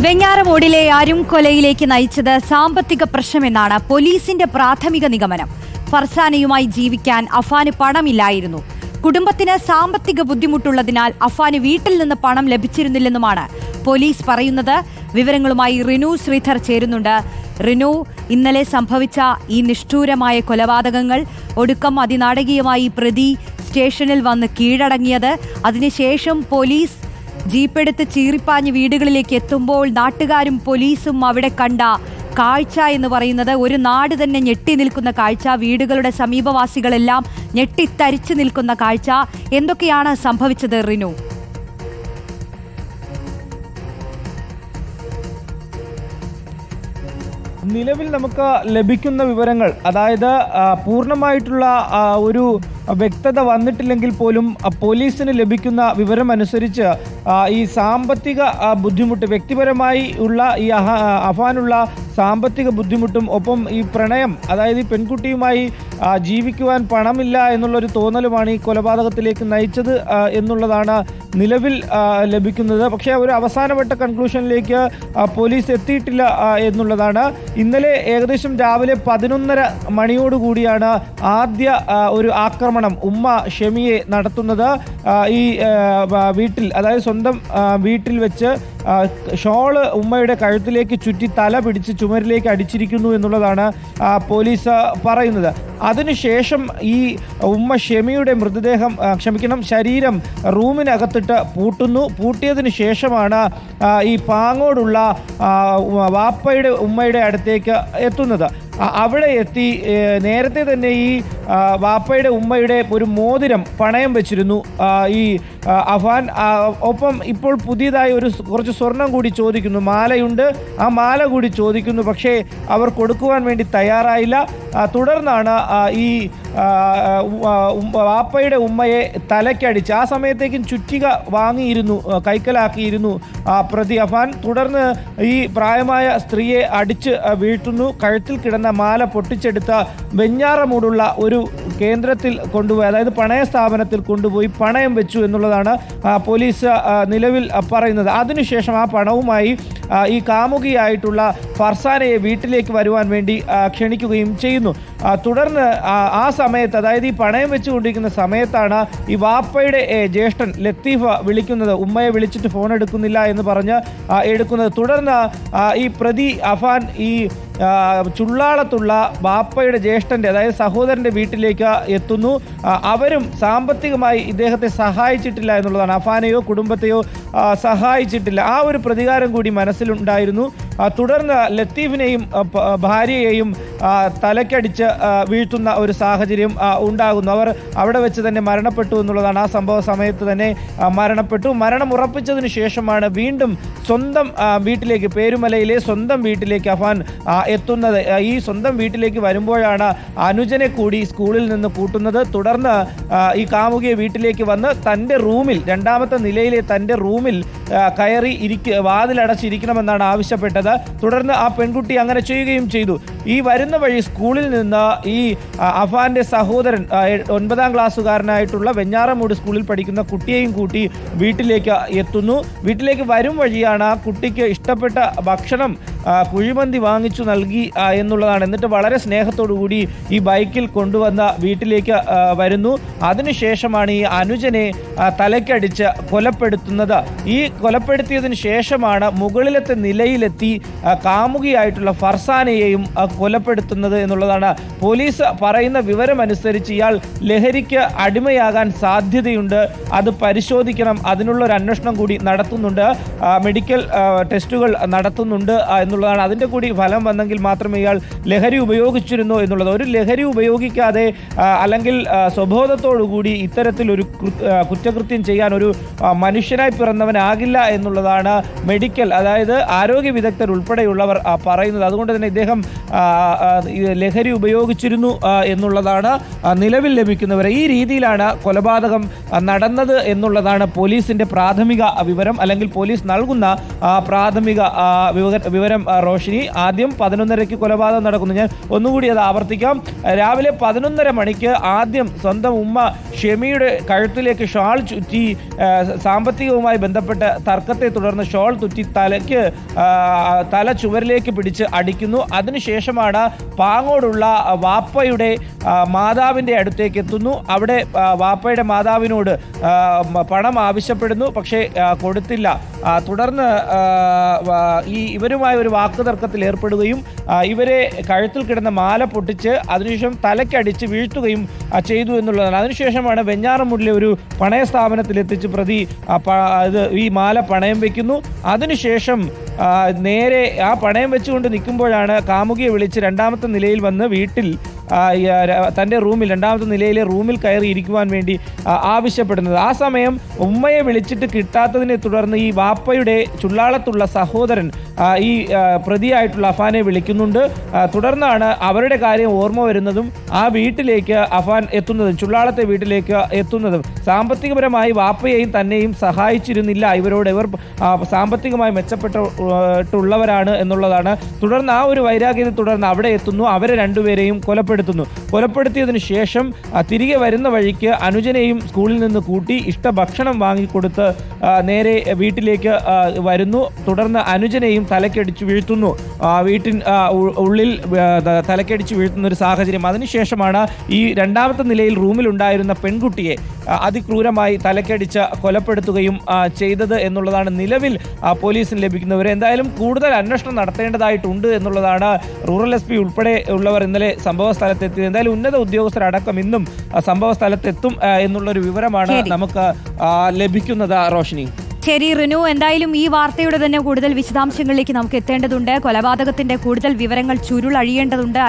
വെഞ്ഞാറമൂടിലെ അരുംകൊലയിലേക്ക് നയിച്ചത് സാമ്പത്തിക പ്രശ്നമെന്നാണ് പോലീസിന്റെ പ്രാഥമിക നിഗമനം. ഫർസാനയുമായി ജീവിക്കാൻ അഫാന് പണമില്ലായിരുന്നു. കുടുംബത്തിന് സാമ്പത്തിക ബുദ്ധിമുട്ടുള്ളതിനാൽ അഫാന് വീട്ടിൽ നിന്ന് പണം ലഭിച്ചിരുന്നില്ലെന്നുമാണ് പോലീസ് പറയുന്നത്. വിവരങ്ങളുമായി റിനു ശ്രീധർ ചേരുന്നുണ്ട്. റിനു, ഇന്നലെ സംഭവിച്ച ഈ നിഷ്ഠൂരമായ കൊലപാതകങ്ങൾ, ഒടുക്കം അതിനാടകീയമായി പ്രതി സ്റ്റേഷനിൽ വന്ന് കീഴടങ്ങിയത്, അതിനുശേഷം പോലീസ് ജീപ്പെടുത്ത് ചീറിപ്പാഞ്ഞ് വീടുകളിലേക്ക് എത്തുമ്പോൾ നാട്ടുകാരും പോലീസും അവിടെ കണ്ട കാഴ്ച എന്ന് പറയുന്നത് ഒരു നാട് തന്നെ ഞെട്ടി നിൽക്കുന്ന കാഴ്ച. വീടുകളുടെ സമീപവാസികളെല്ലാം ഞെട്ടിത്തരിച്ചു നിൽക്കുന്ന കാഴ്ച. എന്തൊക്കെയാണ് സംഭവിച്ചത് റിനു? നിലവിൽ നമുക്ക് ലഭിക്കുന്ന വിവരങ്ങൾ, അതായത് പൂർണ്ണമായിട്ടുള്ള ഒരു വ്യക്തത വന്നിട്ടില്ലെങ്കിൽ പോലും പോലീസിന് ലഭിക്കുന്ന വിവരം അനുസരിച്ച് ഈ സാമ്പത്തിക ബുദ്ധിമുട്ട്, വ്യക്തിപരമായി ഉള്ള ഈ അഫാനുള്ള സാമ്പത്തിക ബുദ്ധിമുട്ടും ഒപ്പം ഈ പ്രണയം, അതായത് ഈ പെൺകുട്ടിയുമായി ജീവിക്കുവാൻ പണമില്ല എന്നുള്ളൊരു തോന്നലുമാണ് ഈ കൊലപാതകത്തിലേക്ക് നയിച്ചത് എന്നുള്ളതാണ് നിലവിൽ ലഭിക്കുന്നത്. പക്ഷേ ഒരു അവസാനവട്ട കൺക്ലൂഷനിലേക്ക് പോലീസ് എത്തിയിട്ടില്ല എന്നുള്ളതാണ്. ഇന്നലെ ഏകദേശം രാവിലെ 11:30 മണിയോടുകൂടിയാണ് ആദ്യ ഒരു ആക്രമണം ഉമ്മ ഷെമിയെ നടത്തുന്നത്. ഈ വീട്ടിൽ, അതായത് സ്വന്തം വീട്ടിൽ വെച്ച് ഷോള് ഉമ്മയുടെ കഴുത്തിലേക്ക് ചുറ്റി തല പിടിച്ച് ചുമരിലേക്ക് അടിച്ചിരിക്കുന്നു എന്നുള്ളതാണ് പോലീസ് പറയുന്നത്. അതിനുശേഷം ഈ ഉമ്മ ഷെമിയുടെ ശരീരം റൂമിനകത്തിട്ട് പൂട്ടിയതിനു ശേഷമാണ് ഈ പാങ്ങോടുള്ള വാപ്പയുടെ ഉമ്മയുടെ അടുത്തേക്ക് എത്തുന്നത്. അവിടെ എത്തി നേരത്തെ തന്നെ ഈ വാപ്പയുടെ ഉമ്മയുടെ ഒരു മോതിരം പണയം വെച്ചിരുന്നു ഈ അഫാൻ. ഒപ്പം ഇപ്പോൾ പുതിയതായി കുറച്ച് സ്വർണം കൂടി ചോദിക്കുന്നു, മാലയുണ്ട്, ആ മാല കൂടി ചോദിക്കുന്നു. പക്ഷേ അവർ കൊടുക്കുവാൻ വേണ്ടി തയ്യാറായില്ല. തുടർന്നാണ് ഈ വാപ്പയുടെ ഉമ്മയെ തലയ്ക്കടിച്ച്, ആ സമയത്തേക്കും ചുറ്റിക വാങ്ങിയിരുന്നു, കൈക്കലാക്കിയിരുന്നു പ്രതി അഫാൻ. തുടർന്ന് ഈ പ്രായമായ സ്ത്രീയെ അടിച്ച് വീഴ്ത്തുന്നു. കഴുത്തിൽ കിടന്ന മാല പൊട്ടിച്ചെടുത്ത വെഞ്ഞാറമൂടുള്ള ഒരു കേന്ദ്രത്തിൽ കൊണ്ടുപോയി, അതായത് പണയ സ്ഥാപനത്തിൽ കൊണ്ടുപോയി പണയം വെച്ചു എന്നുള്ളതാണ് പോലീസ് നിലവിൽ പറയുന്നത്. അതിനുശേഷം ആ പണവുമായി ഈ കാമുകിയായിട്ടുള്ള ഫർസാനയെ വീട്ടിലേക്ക് വരുവാൻ വേണ്ടി ക്ഷണിക്കുകയും ചെയ്യുന്നു. തുടർന്ന് ആ സമയത്ത്, അതായത് ഈ പണയം വെച്ചുകൊണ്ടിരിക്കുന്ന സമയത്താണ് ഈ വാപ്പയുടെ ജ്യേഷ്ഠൻ ലത്തീഫ് വിളിക്കുന്നത്. ഉമ്മയെ വിളിച്ചിട്ട് ഫോൺ എടുക്കുന്നില്ല എന്ന് പറഞ്ഞ് എടുക്കുന്നത്. തുടർന്ന് ഈ പ്രതി അഫാൻ ഈ ചുള്ളാളത്തുള്ള വാപ്പയുടെ ജ്യേഷ്ഠൻ്റെ, അതായത് സഹോദരൻ്റെ വീട്ടിലേക്ക് എത്തുന്നു. അവരും സാമ്പത്തികമായി ഇദ്ദേഹത്തെ സഹായിച്ചിട്ടില്ല എന്നുള്ളതാണ്. അഫാനെയോ കുടുംബത്തെയോ സഹായിച്ചിട്ടില്ല. ആ ഒരു പ്രതികാരം കൂടി മനസ്സിലുണ്ടായിരുന്നു. തുടർന്ന് ലത്തീഫിനെയും ഭാര്യയെയും തലക്കടിച്ച് വീഴ്ത്തുന്ന ഒരു സാഹചര്യം ഉണ്ടാകുന്നു. അവർ അവിടെ വെച്ച് തന്നെ മരണപ്പെട്ടു എന്നുള്ളതാണ്. ആ സംഭവ സമയത്ത് തന്നെ മരണപ്പെട്ടു. മരണം ഉറപ്പിച്ചതിന് ശേഷമാണ് വീണ്ടും സ്വന്തം വീട്ടിലേക്ക്, പേരുമലയിലെ സ്വന്തം വീട്ടിലേക്ക് അഫാൻ എത്തുന്നത്. ഈ സ്വന്തം വീട്ടിലേക്ക് വരുമ്പോഴാണ് അനുജനെ കൂടി സ്കൂളിൽ നിന്ന് കൂട്ടുന്നത്. തുടർന്ന് ഈ കാമുകിയെ വീട്ടിലേക്ക് വന്ന് തൻ്റെ റൂമിൽ, 2ാമത്തെ നിലയിലെ തൻ്റെ റൂമിൽ കയറി വാതിലടച്ചിരിക്കണമെന്നാണ് ആവശ്യപ്പെട്ടത്. തുടർന്ന് ആ പെൺകുട്ടി അങ്ങനെ ചെയ്യുകയും ചെയ്തു. ഈ വരുന്ന വഴി സ്കൂളിൽ നിന്ന് ഈ അഫാന്റെ സഹോദരൻ, 9ാം ക്ലാസ്സുകാരനായിട്ടുള്ള വെഞ്ഞാറമൂട് സ്കൂളിൽ പഠിക്കുന്ന കുട്ടിയെയും കൂട്ടി വീട്ടിലേക്ക് എത്തുന്നു. വീട്ടിലേക്ക് വരും വഴിയാണ് ആ കുട്ടിക്ക് ഇഷ്ടപ്പെട്ട ഭക്ഷണം കുഴിമന്തി വാങ്ങിച്ചു നൽകി എന്നുള്ളതാണ്. എന്നിട്ട് വളരെ സ്നേഹത്തോടു കൂടി ഈ ബൈക്കിൽ കൊണ്ടുവന്ന വീട്ടിലേക്ക് വരുന്നു. അതിനുശേഷമാണ് ഈ അനുജനെ തലയ്ക്കടിച്ച് കൊലപ്പെടുത്തുന്നത്. ഈ കൊലപ്പെടുത്തിയതിന് ശേഷമാണ് മുകളിലത്തെ നിലയിലെത്തി കാമുകിയായിട്ടുള്ള ഫർസാനയെയും കൊലപ്പെടുത്തുന്നത് എന്നുള്ളതാണ്. പോലീസ് പറയുന്ന വിവരമനുസരിച്ച് ഇയാൾ ലഹരിക്ക് അടിമയാകാൻ സാധ്യതയുണ്ട്, അത് പരിശോധിക്കണം, അതിനുള്ളൊരു അന്വേഷണം കൂടി നടത്തുന്നുണ്ട്, മെഡിക്കൽ ടെസ്റ്റുകൾ നടത്തുന്നുണ്ട് എന്നുള്ളതാണ്. അതിൻ്റെ കൂടി ഫലം വന്നെങ്കിൽ മാത്രമേ ഇയാൾ ലഹരി ഉപയോഗിച്ചിരുന്നോ എന്നുള്ളത്. ഒരു ലഹരി ഉപയോഗിക്കാതെ അല്ലെങ്കിൽ സ്വബോധത്തോടുകൂടി ഇത്തരത്തിലൊരു കുറ്റകൃത്യം ചെയ്യാൻ ഒരു മനുഷ്യനായി പിറന്നവനാകില്ല എന്നുള്ളതാണ് മെഡിക്കൽ, അതായത് ആരോഗ്യ വിദഗ്ധർ ഉൾപ്പെടെയുള്ളവർ പറയുന്നത്. അതുകൊണ്ട് തന്നെ ഇദ്ദേഹം ലഹരി ഉപയോഗിച്ചിരുന്നു എന്നുള്ളതാണ് നിലവിൽ ലഭിക്കുന്നവരെ. ഈ രീതിയിലാണ് കൊലപാതകം നടന്നത് എന്നുള്ളതാണ് പോലീസിന്റെ പ്രാഥമിക വിവരം, അല്ലെങ്കിൽ പോലീസ് നൽകുന്ന പ്രാഥമിക വിവരം റോഷിനി. ആദ്യം 11:30 കൊലപാതകം നടക്കുന്നു. ഞാൻ ഒന്നുകൂടി അത് ആവർത്തിക്കാം. രാവിലെ 11:30 മണിക്ക് ആദ്യം സ്വന്തം ഉമ്മ ഷെമിയുടെ കഴുത്തിലേക്ക് ഷാൾ ചുറ്റി, സാമ്പത്തികവുമായി ബന്ധപ്പെട്ട തർക്കത്തെ തുടർന്ന് ഷോൾ തുറ്റി തല ചുവരിലേക്ക് പിടിച്ച് അടിക്കുന്നു. അതിനുശേഷമാണ് പാങ്ങോടുള്ള വാപ്പയുടെ മാതാവിൻ്റെ അടുത്തേക്ക് എത്തുന്നു. അവിടെ വാപ്പയുടെ മാതാവിനോട് പണം ആവശ്യപ്പെടുന്നു, പക്ഷേ കൊടുത്തില്ല. തുടർന്ന് ഇവരുമായി ഒരു വാക്കുതർക്കത്തിൽ ഏർപ്പെടുകയും ഇവരെ കഴുത്തിൽ കിടന്ന മാല പൊട്ടിച്ച് അതിനുശേഷം തലയ്ക്കടിച്ച് വീഴ്ത്തുകയും ചെയ്തു എന്നുള്ളതാണ്. അതിനുശേഷമാണ് വെഞ്ഞാറമൂടിലെ ഒരു പണയ സ്ഥാപനത്തിൽ എത്തിച്ച് പ്രതി ഈ മാല പണയം വയ്ക്കുന്നു. അതിനുശേഷം നേരെ ആ പണയം വെച്ചുകൊണ്ട് നിൽക്കുമ്പോഴാണ് കാമുകിയെ വിളിച്ച് രണ്ടാമത്തെ നിലയിൽ വന്ന് വീട്ടിൽ തൻ്റെ റൂമിൽ, രണ്ടാമത്തെ നിലയിലെ റൂമിൽ കയറി ഇരിക്കുവാൻ വേണ്ടി ആവശ്യപ്പെടുന്നത്. ആ സമയം ഉമ്മയെ വിളിച്ചിട്ട് കിട്ടാത്തതിനെ തുടർന്ന് ഈ വാപ്പയുടെ ചുള്ളാളത്തുള്ള സഹോദരൻ ഈ പ്രതിയായിട്ടുള്ള അഫാനെ വിളിക്കുന്നുണ്ട്. തുടർന്നാണ് അവരുടെ കാര്യം ഓർമ്മ വരുന്നതും ആ വീട്ടിലേക്ക് അഫാൻ എത്തുന്നതും, ചുള്ളാളത്തെ വീട്ടിലേക്ക് എത്തുന്നതും. സാമ്പത്തികപരമായി വാപ്പയെയും തന്നെയും സഹായിച്ചിരുന്നില്ല ഇവരോട്. ഇവർ സാമ്പത്തികമായി മെച്ചപ്പെട്ടുള്ളവരാണ് എന്നുള്ളതാണ്. തുടർന്ന് ആ ഒരു വൈരാഗ്യത്തെ തുടർന്ന് അവിടെ എത്തുന്നു. അവരെ രണ്ടുപേരെയും കൊലപ്പെടുത്തിയതിനു ശേഷം തിരികെ വരുന്ന വഴിക്ക് അനുജനെയും സ്കൂളിൽ നിന്ന് കൂട്ടി ഭക്ഷണം വാങ്ങിക്കൊടുത്ത് നേരെ വീട്ടിലേക്ക് വരുന്നു. തുടർന്ന് അനുജനെയും തലക്കടിച്ച് വീഴ്ത്തുന്നു. വീട്ടിൻ ഉള്ളിൽ തലക്കടിച്ച് വീഴ്ത്തുന്ന ഒരു സാഹചര്യം. അതിനുശേഷമാണ് ഈ രണ്ടാമത്തെ നിലയിൽ റൂമിലുണ്ടായിരുന്ന പെൺകുട്ടിയെ അതിക്രൂരമായി തലക്കടിച്ച് കൊലപ്പെടുത്തുകയും ചെയ്തത് എന്നുള്ളതാണ് നിലവിൽ പോലീസിന് ലഭിക്കുന്നവർ. എന്തായാലും കൂടുതൽ അന്വേഷണം നടത്തേണ്ടതായിട്ടുണ്ട് എന്നുള്ളതാണ് റൂറൽ SP ഉൾപ്പെടെ ഉള്ളവർ ഇന്നലെ സംഭവ സ്ഥലത്തെത്തിയത്. എന്തായാലും ഉന്നത ഉദ്യോഗസ്ഥരടക്കം ഇന്നും സംഭവ സ്ഥലത്തെത്തും എന്നുള്ളൊരു വിവരമാണ് നമുക്ക് ലഭിക്കുന്നത്. റോഷിനി. ശരി റിനു, എന്തായാലും ഈ വാർത്തയുടെ തന്നെ കൂടുതൽ വിശദാംശങ്ങളിലേക്ക് നമുക്ക് എത്തേണ്ടതുണ്ട്. കൊലപാതകത്തിന്റെ കൂടുതൽ വിവരങ്ങൾ ചുരുളഴിയേണ്ടതുണ്ട്.